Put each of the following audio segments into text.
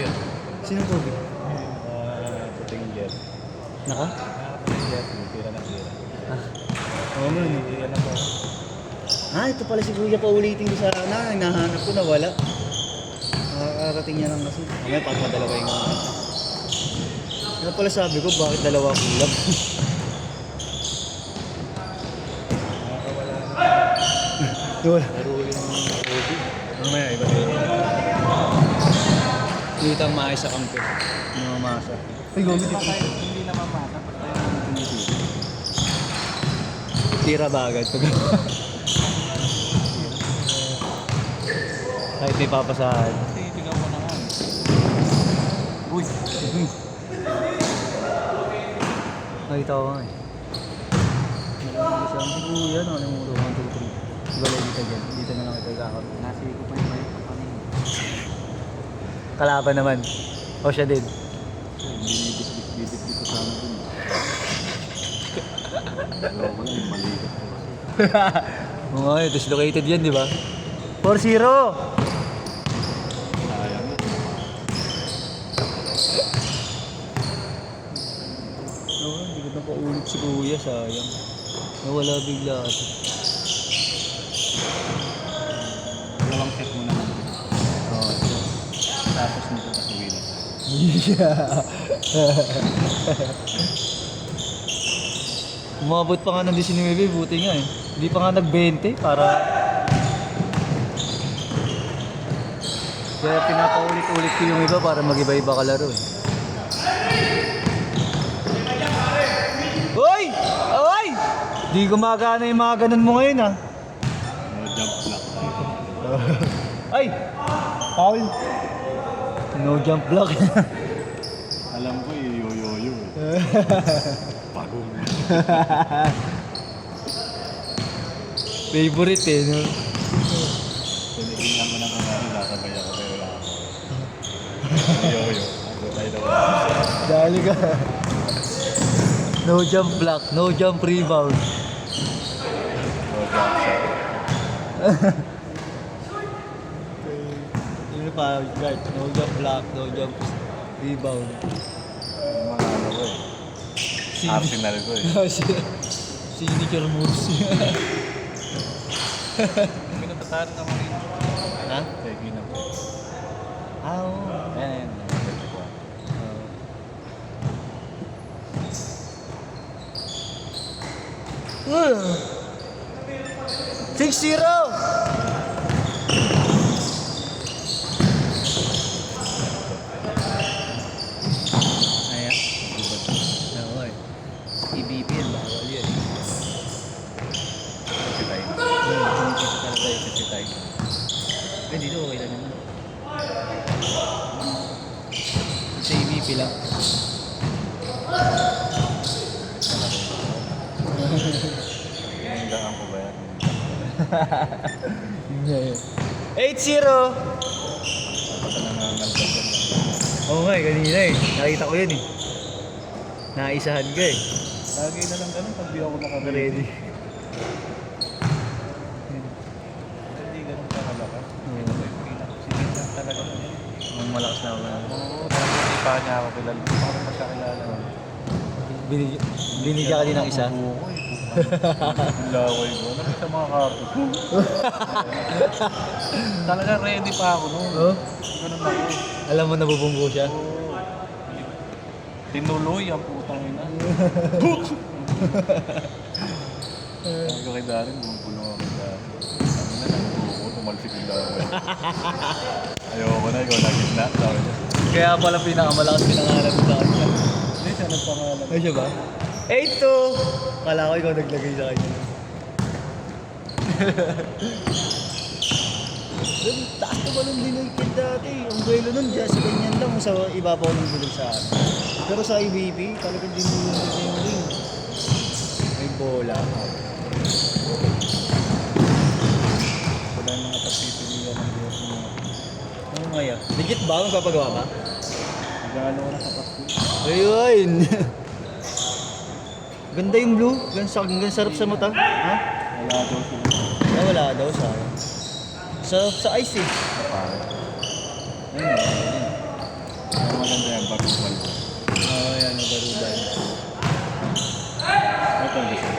yan. Sino Kobe? Puting jet. Naka? Puting jet. Tira na tira. Oo man. Yan ako. Ito pala si Kuya paulitin ko sa nahanap ko na wala. Nakakarating niya lang kasi. Mamaya pagpadalawa yung mga. Kaya pala sabi ko, bakit dalawa kulap? Nakakawala na. Wala. Laro yung Kobe. Mamaya iba din. Kitang maayos sa kampe. Namamasa. Ay, gomit ito. Hindi na mamata. Basta yung tinitira. Tira ba agad? Kahit may papasahan. Kasi tingnan mo na nga. Uy! Nakita ko nga eh. Sabi ko, Kuya, nakalimutan ko. 1, 2, 3. Ibalay dito dyan. Dito na lang ito ikakaroon. Nasi ko pa yung mayroon pa kanina. Kalaban naman. O siya din. Binibit-bit ko sana dun. Ewan ko lang yung maligat ko kasi. Oo nga eh, dislocated yan, di ba? 4-0! Sayang na. Oo, hindi ko na paulit si Kuya, sayang. Nawala bigla kasi. Dalawang set mo naman. Oo. Tapos nito sa wheel. Umabot pa nga ng 19, buti nga eh. Hindi pa nga nag-20 para... Kaya pinapaulit-ulit ko yung iba para mag-iba-iba kalaro eh. Hoy! Hoy! Di gumagana yung mga ganun mo ngayon ah. No jump block. Ay! Foul! No jump block. Alam ko yo-yo-yo eh. Pagong. Favorite eh, no? Pinagingan mo na kung ano, nasabay ako pero wala ako. Yo-yo. Ako tayo daw. Dali ka. No jump block, no jump rebound. No jump shot. Ano pa, guard? No jump block, no jump rebound. Yung mga ano ko eh. Arsenal ko eh. Signature moves. Pinapatahan naman rin. Ha? Kaya ginap ko. Oo. Ayan, ayan. Uh. 6-0! Ayan. Oo eh. EBP yan, bawal yan. Kasi tayo. Hindi ko talaga yung kasi tayo. Eh, dito okay lang naman. Sa EBP lang. Pinanggaan ko ba yan? 8-0! Baka nangangalban yan. Oo nga eh, kanina eh. Nakita ko yun eh. Naisahan ka eh. Lagi na lang ganun pag di ako nakaready. Ready. Hindi ganun ka malakas. Oo. Sige lang talaga. Ang malakas na ako. Oo, dahil hindi pa niya ako kilala. Hindi pa ako magkakilala. Binigyan ka din ng isa? Oo, yung laway ko. Ano sa mga karto ko? Talaga ready pa ako noon. Oh? Ganun ako. Alam mo nabubunggo siya? Oo. Tinuloy ang putang ina. Sabi ko kay Darin, bumulong ako kay Darin. Sabi na, nagbuko, tumalsik yung laway. Ayoko na, ikaw na gitna. Sabi niya. Kaya pala pinakamalakas pinangalan mo sa kanya. Hindi siya nagpangalan. Ay siya ba? 8-2! Kala ko ikaw naglagay sa kanya. Doon, taas na ba nung dinoykid dati? Ang buwelo nun, dyan sa ganyan lang, sa ibabaw ng bulog sa akin. Pero sa IBP, talagang dinulunod niya yung ring. May bola. Wala yung mga pagpipilihan ng Diyos mo. Ano nga yan? Legit ba? Magpapagawa ba? Nagano ko na sa Pasko. Ayun! Ganda yung blue. Ganda sarap sa mata. Ha? Wala daw sila. Ay, wala daw sa sa ice eh. Napangit. Ayun. Ang maganda yan, barubal. Oo, yan, nabarubal. Ito ang gusto.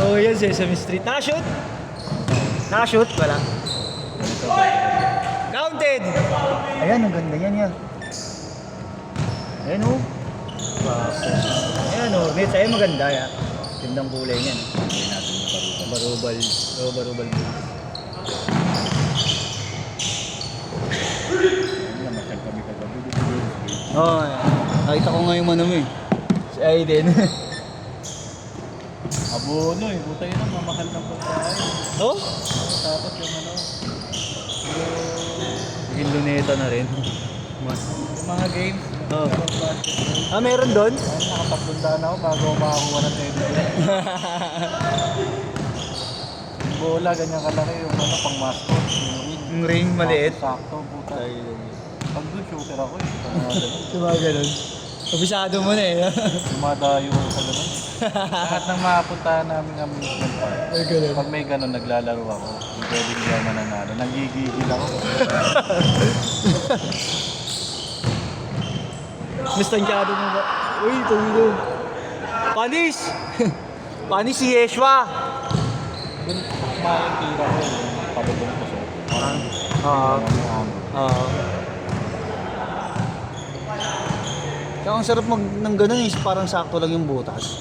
Oo, yan, Sesame Street. Nakashoot? Nakashoot? Wala. Ganito. Counted! Ayan, ang ganda yan yan. Ayan o. Wow. Ayan o, Nets. Ayan, maganda yan. Gandang kulay niyan. Hindi natin na barubal. Barubal. Oo, barubal. Ayun, namasyal kami kagabi. Oo, nakita ko nga yung ano mo eh. Si Aiden. Abono eh, buta yun ang mamahal ng pagkain. Oh? Tapos yung ano, Yung luneta na rin. Mas. yung mga games. Oh. Meron basketball. Meron doon? Ay, nakapagpuntaan ako bago ako makakuha ng teddy bear. Yung bola, ganyan kalaki yung ano, pang mascot. Yung ring maliit. Sakto, puta. Pag doon, shooter ako eh. Diba ganun? Kabisado mo na eh. Dumadayo ako sa ganun. Lahat ng mapuntahan namin amusement park. Ay, ganun. Pag may ganun, naglalaro ako. Hindi pwedeng hindi ako mananalo. Nagigigil ako. Mistansyado mo ba? Uy, tumilo. Panis! Panis si Yeshua! Doon, kumain tira ko yung palubong ko so. Oo. Ang Oo. Kaya ang sarap ng ganun eh, parang sakto lang yung butas.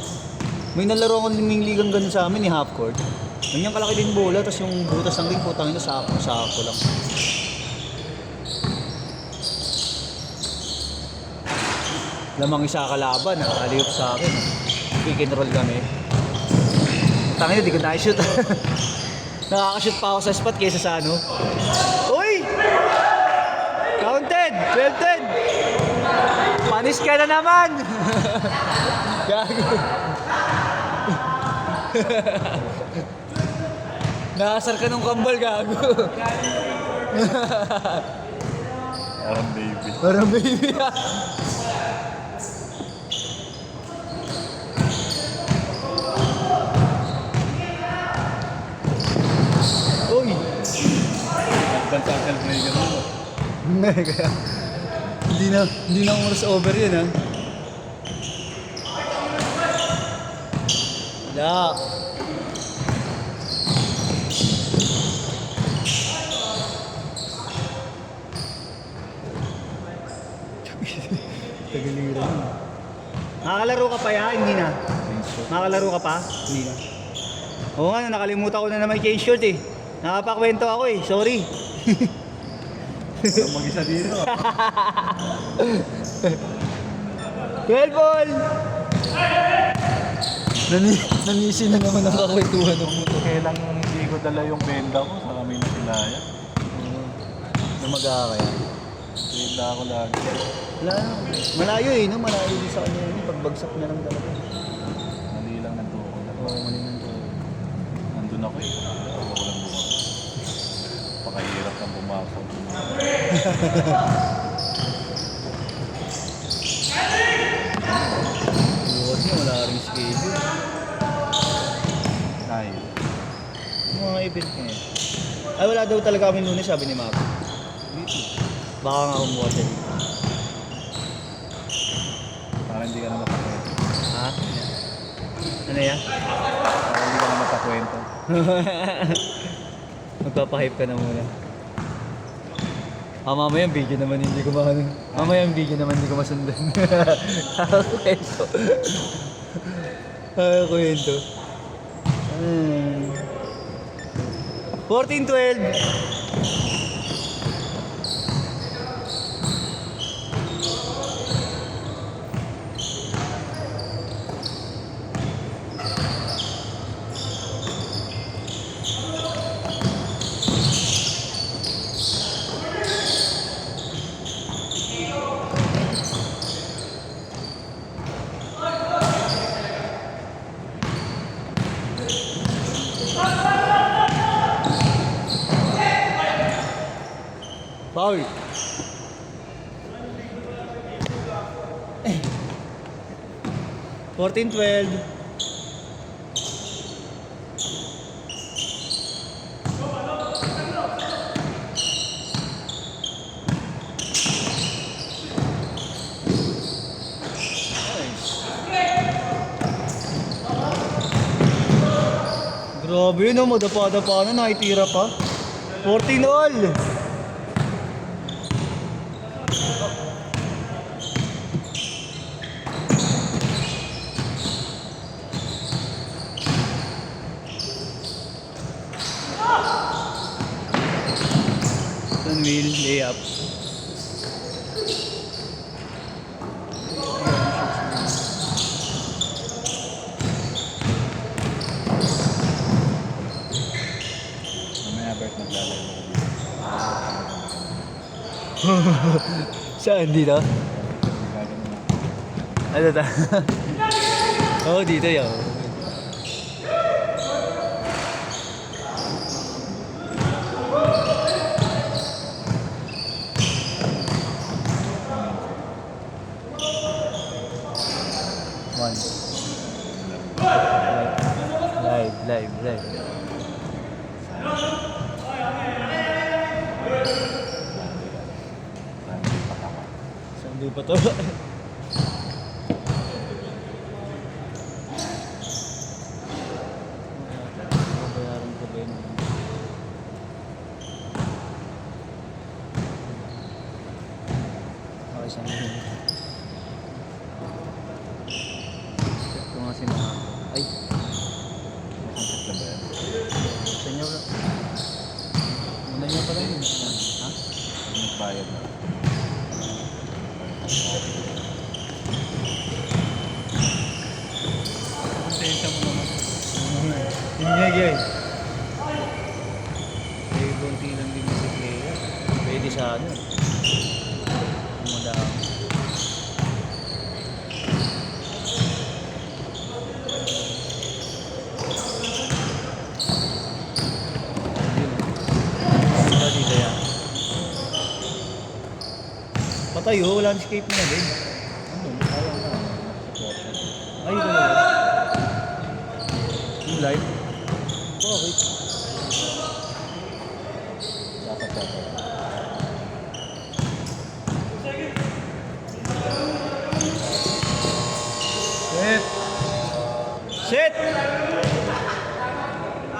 May nalaro akong liming ligang ganun sa amin, half court. Ganyan kalaki din bola, tapos yung butas ng ring, putang ina, sakto lang. Lamang isa kalaban, nakakaliop sa akin. Pick and roll kami. Tangina, di ko na-shoot. Nakakashoot pa ako sa spot kaysa sa ano. Uy! Counted! 12-10! Panis ka na naman! Gago. Nakasar ka nung kambal, gago. Parang baby. Parang baby ah. Uy! Nagbantakal play ka mo. Kaya, hindi na oras over yun ha. Wala. Tagalira. Nakakalaro ka pa ya? Hindi na. Nakakalaro ka pa? Hindi na. Oo nga, nakalimutan ko na naman change shirt eh. Nakapakwento ako eh, sorry. Walang mag-isa dito. 12 ball! Nanisi na naman ang kakwentuhan ng motor. Kailang hindi ko dala yung benda ko sa kami na Pilaya. Na mag-aakaya. Benda ako lagi. Wala na. Malayo eh, no? Malayo din sa kanya yun. Pagbagsak niya lang talaga. Mali lang ng tuko. Oo, mali nang to. Nandun ako eh. Ako ko lang bumak. Pakahirap kang pumasok. Bukas niya, wala rin schedule. Dahil. Yung mga event niya. Ay, wala daw talaga kami Lunes, sabi ni Mako. Dito. Baka nga kumuha siya dito. Parang hindi ka na matakwento. Ha? Ano yan? Parang hindi ka na matakwento. Magpapahype ka na muna. Mamaya yung video naman hindi ko maano. Mamaya yung video naman hindi ko masundan. Kwento. Kwento. 14-12. Foul. Eh. 14-12. Grabe yun, no? Madapa-dapa na, nakitira pa. 14 all! Sunwheel, layup. Mamaya Bert maglalay mo. Saan? Dito? Gagano na. Ano ta? Oo, dito yun. One. Live. Saan di pa to? Bayaran ko ba yun? Okay, saan yun? Check ko nga sinahan. Ay! Sunset na ba yan? Sa inyo lang. Muna niya pala yun. Ha? Nagbayad na. Konsensya mo naman. Inyag yan. May konti lang din si player. Pwede sa ano. Madami. Dito yan. Patay oh, wala escape na din. Ano? Ayaw na. Support. Ay, ito na. Yung live? Bakit? Dapat dapat. Set! Set!